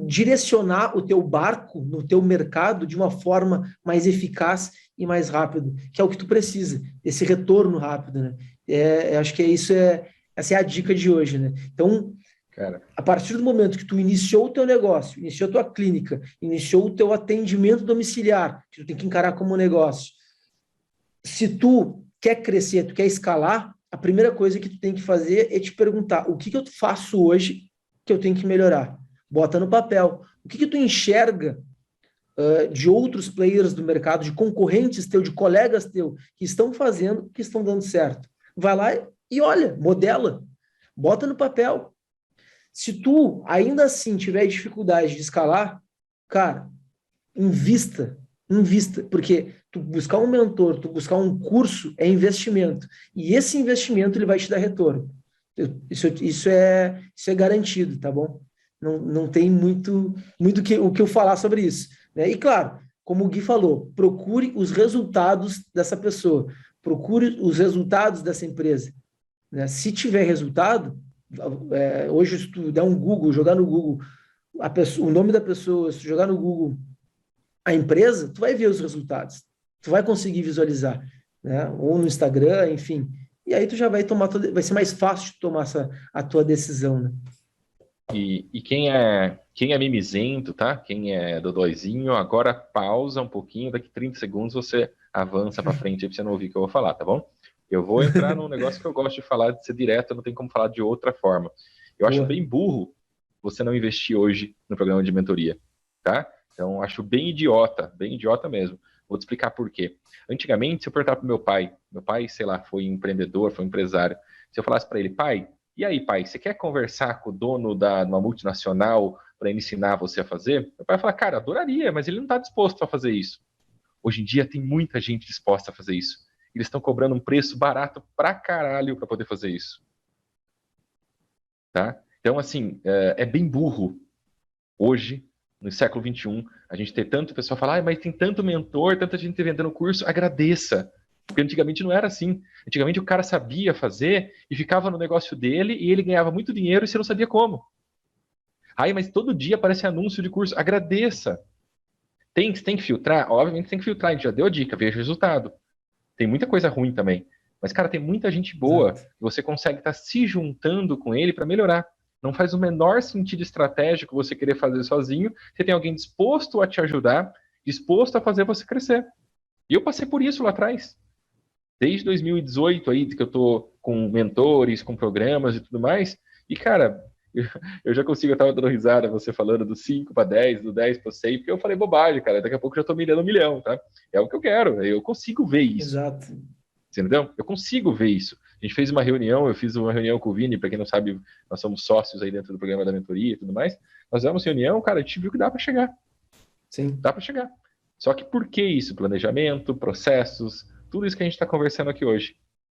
direcionar o teu barco no teu mercado de uma forma mais eficaz e mais rápido, que é o que tu precisa, esse retorno rápido, né? Acho que essa é a dica de hoje, né? Então, cara, a partir do momento que tu iniciou o teu negócio, iniciou a tua clínica, iniciou o teu atendimento domiciliar, que tu tem que encarar como um negócio, se tu quer crescer, tu quer escalar, a primeira coisa que tu tem que fazer é te perguntar, o que eu faço hoje que eu tenho que melhorar? Bota no papel. O que tu enxerga de outros players do mercado, de concorrentes teu, de colegas teu, que estão fazendo, que estão dando certo? Vai lá e olha, modela. Bota no papel. Se tu, ainda assim, tiver dificuldade de escalar, cara, invista, porque tu buscar um mentor, tu buscar um curso é investimento, e esse investimento ele vai te dar retorno. Isso é garantido, tá bom? Não tem muito o que eu falar sobre isso, né? E claro, como o Gui falou, procure os resultados dessa pessoa, procure os resultados dessa empresa, né? Se tiver resultado, hoje se tu der um Google, jogar no Google o nome da pessoa, se jogar no Google a empresa, tu vai ver os resultados, tu vai conseguir visualizar, né? Ou no Instagram, enfim. E aí tu já vai tomar, vai ser mais fácil de tomar a tua decisão, né? E quem é mimizento, tá? Quem é dodóizinho, agora pausa um pouquinho, daqui 30 segundos você avança para frente aí pra você não ouvir o que eu vou falar, tá bom? Eu vou entrar num negócio que eu gosto de falar, de ser direto, não tem como falar de outra forma. Eu acho bem burro você não investir hoje no programa de mentoria, tá? Então, acho bem idiota mesmo. Vou te explicar por quê. Antigamente, se eu perguntar pro meu pai, sei lá, foi empreendedor, foi empresário, se eu falasse para ele, pai, e aí, pai, você quer conversar com o dono de uma multinacional para ele ensinar você a fazer? Meu pai ia falar, cara, adoraria, mas ele não está disposto a fazer isso. Hoje em dia tem muita gente disposta a fazer isso. Eles estão cobrando um preço barato pra caralho para poder fazer isso. Tá? Então, assim, é bem burro hoje, no século XXI, a gente ter tanto pessoal falar, mas tem tanto mentor, tanta gente vendendo curso, agradeça. Porque antigamente não era assim. Antigamente o cara sabia fazer e ficava no negócio dele e ele ganhava muito dinheiro e você não sabia como. Aí, mas todo dia aparece anúncio de curso. Agradeça. Tem que filtrar? Obviamente tem que filtrar. A gente já deu a dica, veja o resultado. Tem muita coisa ruim também. Mas, cara, tem muita gente boa. Exato. E você consegue estar se juntando com ele para melhorar. Não faz o menor sentido estratégico você querer fazer sozinho. Você tem alguém disposto a te ajudar, disposto a fazer você crescer. E eu passei por isso lá atrás. Desde 2018 aí, que eu tô com mentores, com programas e tudo mais. E, cara, eu já consigo, eu tava dando risada você falando do 5 para 10, do 10 para 100, porque eu falei bobagem, cara. Daqui a pouco eu já tô mirando 1 milhão, tá? É o que eu quero. Eu consigo ver isso. Exato. Você entendeu? Eu consigo ver isso. A gente fez uma reunião, eu fiz uma reunião com o Vini, para quem não sabe, nós somos sócios aí dentro do programa da mentoria e tudo mais. Nós fizemos reunião, cara, a gente viu que dá para chegar. Sim. Dá para chegar. Só que por que isso? Planejamento, processos, tudo isso que a gente está conversando aqui hoje,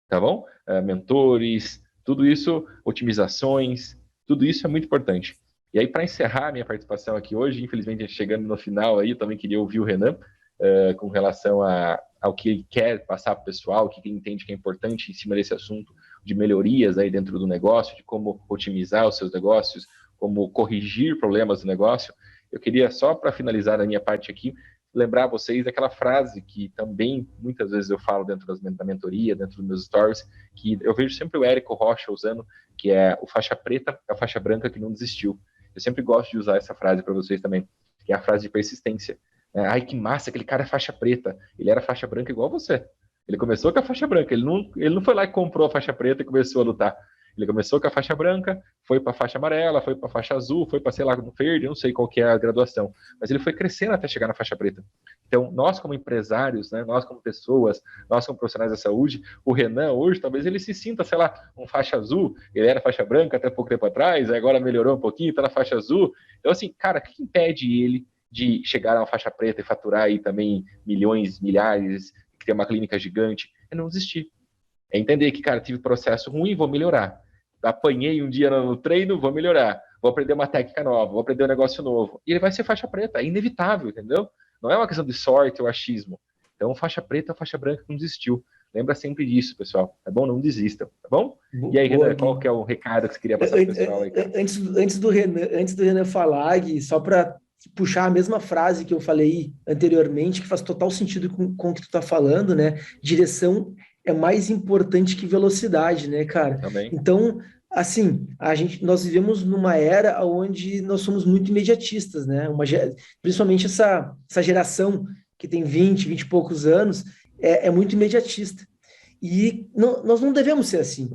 tá bom? Mentores, tudo isso, otimizações, tudo isso é muito importante. E aí, para encerrar a minha participação aqui hoje, infelizmente chegando no final aí, eu também queria ouvir o Renan com relação ao que ele quer passar para o pessoal, o que ele entende que é importante em cima desse assunto, de melhorias aí dentro do negócio, de como otimizar os seus negócios, como corrigir problemas do negócio. Eu queria, só para finalizar a minha parte aqui, lembrar vocês daquela frase que também muitas vezes eu falo dentro da mentoria, dentro dos meus stories, que eu vejo sempre o Érico Rocha usando, que é o faixa preta é a faixa branca que não desistiu. Eu sempre gosto de usar essa frase para vocês também, que é a frase de persistência. Ai, que massa, aquele cara é faixa preta. Ele era faixa branca igual você. Ele começou com a faixa branca, ele não foi lá e comprou a faixa preta e começou a lutar. Ele começou com a faixa branca, foi para a faixa amarela, foi para a faixa azul, foi para, sei lá, no verde, não sei qual que é a graduação. Mas ele foi crescendo até chegar na faixa preta. Então, nós como empresários, né, nós como pessoas, nós como profissionais da saúde, o Renan hoje, talvez ele se sinta, sei lá, um faixa azul, ele era faixa branca até pouco tempo atrás, agora melhorou um pouquinho, está na faixa azul. Então, assim, cara, o que impede ele de chegar a uma faixa preta e faturar aí também milhões, milhares, ter uma clínica gigante? É não desistir. É entender que, cara, tive processo ruim, vou melhorar. Apanhei um dia no treino, vou melhorar. Vou aprender uma técnica nova, vou aprender um negócio novo. E ele vai ser faixa preta, é inevitável, entendeu? Não é uma questão de sorte ou achismo. Então, faixa preta, faixa branca não desistiu. Lembra sempre disso, pessoal. Tá bom? Não desistam, tá bom? E aí, Renan, qual que é o recado que você queria passar pro pessoal aí? Antes do Renan falar, Gui, só para puxar a mesma frase que eu falei anteriormente, que faz total sentido com o que tu tá falando, né? Direção é mais importante que velocidade, né, cara? Também. Então, assim, nós vivemos numa era onde nós somos muito imediatistas, né? Principalmente essa geração que tem 20 e poucos anos, é muito imediatista. E nós não devemos ser assim,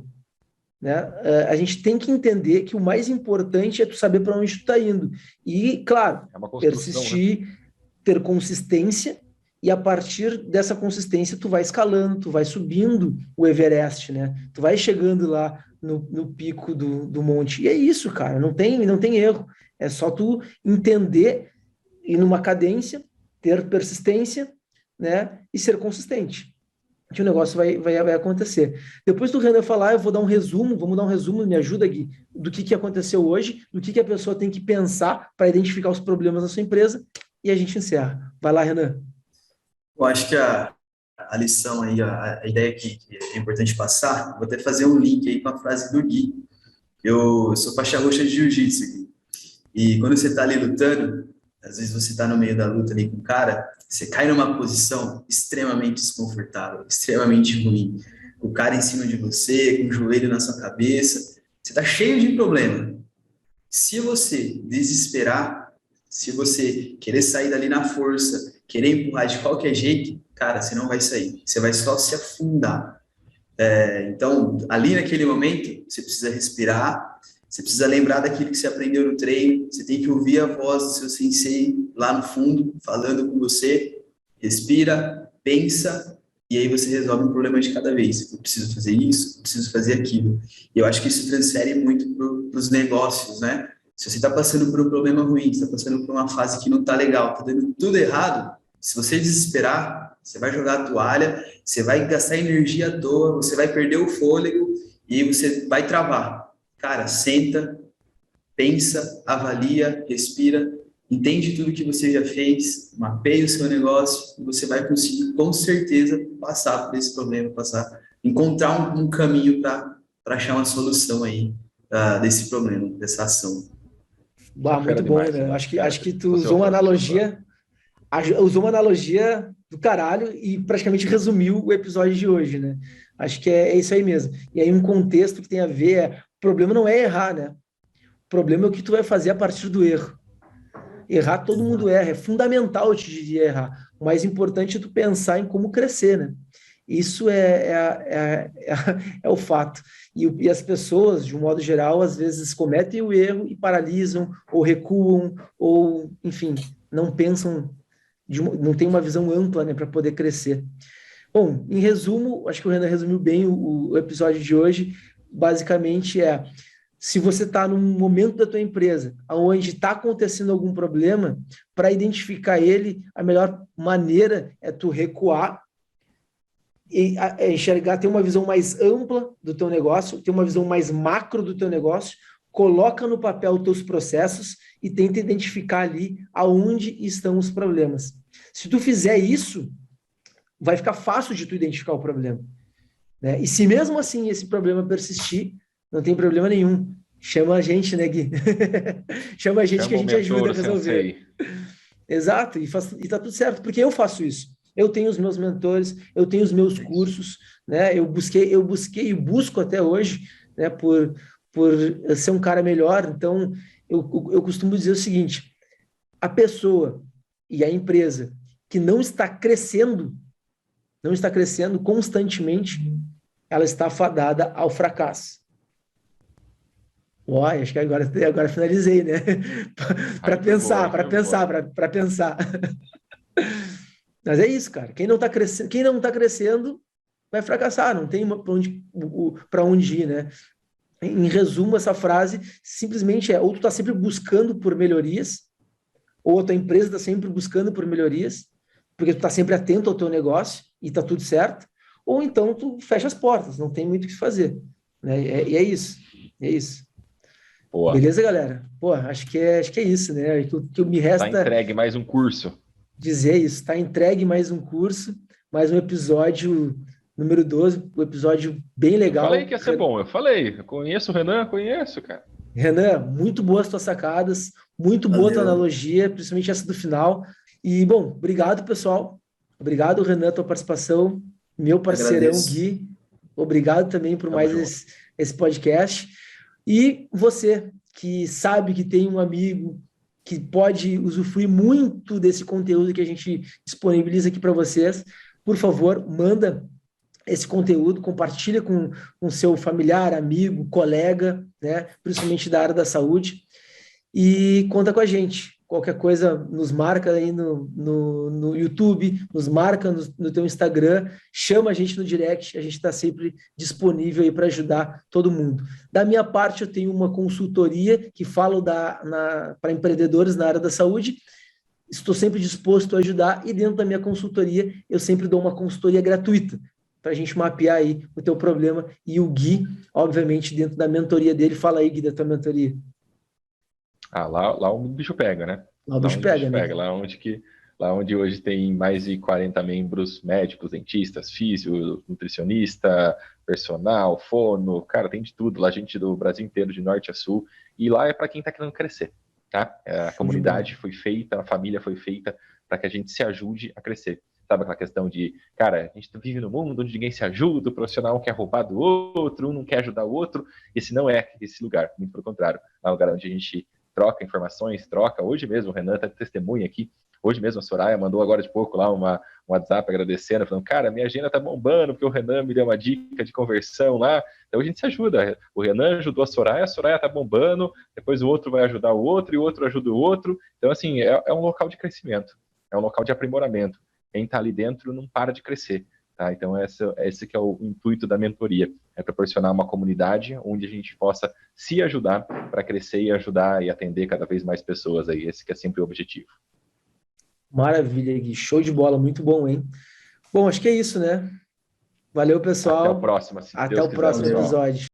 né? A gente tem que entender que o mais importante é tu saber para onde tu está indo. E, claro, persistir, né? Ter consistência, e a partir dessa consistência tu vai escalando, tu vai subindo o Everest, né? Tu vai chegando lá no pico do monte. E é isso, cara, não tem erro. É só tu entender, ir numa cadência, ter persistência, né? E ser consistente, que o negócio vai acontecer. Depois do Renan falar, eu vou dar um resumo, vamos dar um resumo, me ajuda, Gui, do que aconteceu hoje, do que a pessoa tem que pensar para identificar os problemas da sua empresa, e a gente encerra. Vai lá, Renan. Eu acho que a lição aí, a ideia que é importante passar, vou até fazer um link aí com a frase do Gui. Eu sou faixa roxa de jiu-jitsu, Gui. E quando você está ali lutando, às vezes você está no meio da luta ali com o cara, você cai numa posição extremamente desconfortável, extremamente ruim. O cara em cima de você, com o joelho na sua cabeça, você está cheio de problema. Se você desesperar, se você querer sair dali na força, querer empurrar de qualquer jeito, cara, você não vai sair. Você vai só se afundar. Então, ali naquele momento, você precisa respirar, você precisa lembrar daquilo que você aprendeu no treino, você tem que ouvir a voz do seu sensei lá no fundo, falando com você, respira, pensa, e aí você resolve um problema de cada vez. Eu preciso fazer isso, eu preciso fazer aquilo. E eu acho que isso transfere muito para os negócios, né? Se você está passando por um problema ruim, está passando por uma fase que não está legal, está dando tudo errado, se você desesperar, você vai jogar a toalha, você vai gastar energia à toa, você vai perder o fôlego e você vai travar. Cara, senta, pensa, avalia, respira, entende tudo que você já fez, mapeia o seu negócio e você vai conseguir, com certeza, passar por esse problema, encontrar um caminho para achar uma solução aí desse problema, dessa ação. Muito bom, né? Acho que tu usou uma analogia do caralho e praticamente resumiu o episódio de hoje, né? Acho que é isso aí mesmo. E aí um contexto que tem a ver, o problema não é errar, né? O problema é o que tu vai fazer a partir do erro. Errar, todo mundo erra, é fundamental, eu te diria, errar. O mais importante é tu pensar em como crescer, né? Isso é o fato. E as pessoas, de um modo geral, às vezes cometem o erro e paralisam, ou recuam, ou, enfim, não pensam, não tem uma visão ampla, né, para poder crescer. Bom, em resumo, acho que o Renan resumiu bem o episódio de hoje. Basicamente se você está num momento da tua empresa onde está acontecendo algum problema, para identificar ele, a melhor maneira é tu recuar, enxergar, ter uma visão mais ampla do teu negócio, ter uma visão mais macro do teu negócio, coloca no papel os teus processos e tenta identificar ali aonde estão os problemas. Se tu fizer isso, vai ficar fácil de tu identificar o problema, né? E se mesmo assim esse problema persistir, não tem problema nenhum. Chama a gente, né, Gui? Chama a gente que a gente ajuda a resolver. Sensei. Exato, e tá tudo certo, porque eu faço isso. Eu tenho os meus mentores, eu tenho os meus cursos, né? Eu busquei e busco até hoje, né, por ser um cara melhor. Então, eu costumo dizer o seguinte: a pessoa e a empresa que não está crescendo constantemente, ela está fadada ao fracasso. Ó, acho que agora finalizei, né? Para pensar. Mas é isso, cara. Quem não está crescendo vai fracassar, não tem para onde ir, né? Em resumo, essa frase simplesmente ou tu está sempre buscando por melhorias, ou a tua empresa está sempre buscando por melhorias, porque tu está sempre atento ao teu negócio e está tudo certo, ou então tu fecha as portas, não tem muito o que fazer, né? E é isso. Boa. Beleza, galera? Pô, acho que é isso, né? O que me resta... Tá entregue mais um curso. Dizer isso, está entregue mais um curso, mais um episódio número 12, um episódio bem legal. Eu falei que ia ser bom, eu conheço o Renan, cara. Renan, muito boas tuas sacadas, muito boa tua analogia, principalmente essa do final. E, bom, obrigado, pessoal. Obrigado, Renan, tua participação, meu parceirão Gui. Obrigado também por mais esse podcast. E você que sabe que tem um amigo que pode usufruir muito desse conteúdo que a gente disponibiliza aqui para vocês, por favor, manda esse conteúdo, compartilha com seu familiar, amigo, colega, né, principalmente da área da saúde, e conta com a gente. Qualquer coisa, nos marca aí no YouTube, nos marca no teu Instagram, chama a gente no direct, a gente está sempre disponível aí para ajudar todo mundo. Da minha parte, eu tenho uma consultoria que falo para empreendedores na área da saúde, estou sempre disposto a ajudar, e dentro da minha consultoria, eu sempre dou uma consultoria gratuita, para a gente mapear aí o teu problema, e o Gui, obviamente, dentro da mentoria dele. Fala aí, Gui, da tua mentoria. Lá o bicho pega, né? Lá o bicho pega, né? Lá onde hoje tem mais de 40 membros médicos, dentistas, físio, nutricionista, personal, fono, cara, tem de tudo. Lá gente do Brasil inteiro, de norte a sul. E lá é para quem está querendo crescer, tá? A comunidade foi feita, a família foi feita para que a gente se ajude a crescer. Sabe aquela questão de, cara, a gente vive num mundo onde ninguém se ajuda, o profissional quer roubar do outro, um não quer ajudar o outro. Esse não é esse lugar, muito pelo contrário. É um lugar onde a gente troca informações, hoje mesmo o Renan está de testemunha aqui, hoje mesmo a Soraya mandou agora de pouco lá um WhatsApp agradecendo, falando, cara, minha agenda tá bombando, porque o Renan me deu uma dica de conversão lá, então a gente se ajuda, o Renan ajudou a Soraya tá bombando, depois o outro vai ajudar o outro, e o outro ajuda o outro, então assim, é um local de crescimento, é um local de aprimoramento, quem tá ali dentro não para de crescer. Tá? Então, esse que é o intuito da mentoria, é proporcionar uma comunidade onde a gente possa se ajudar para crescer e ajudar e atender cada vez mais pessoas aí. Esse que é sempre o objetivo. Maravilha, Gui. Show de bola, muito bom, hein? Bom, acho que é isso, né? Valeu, pessoal. Até o próximo. Até o próximo episódio.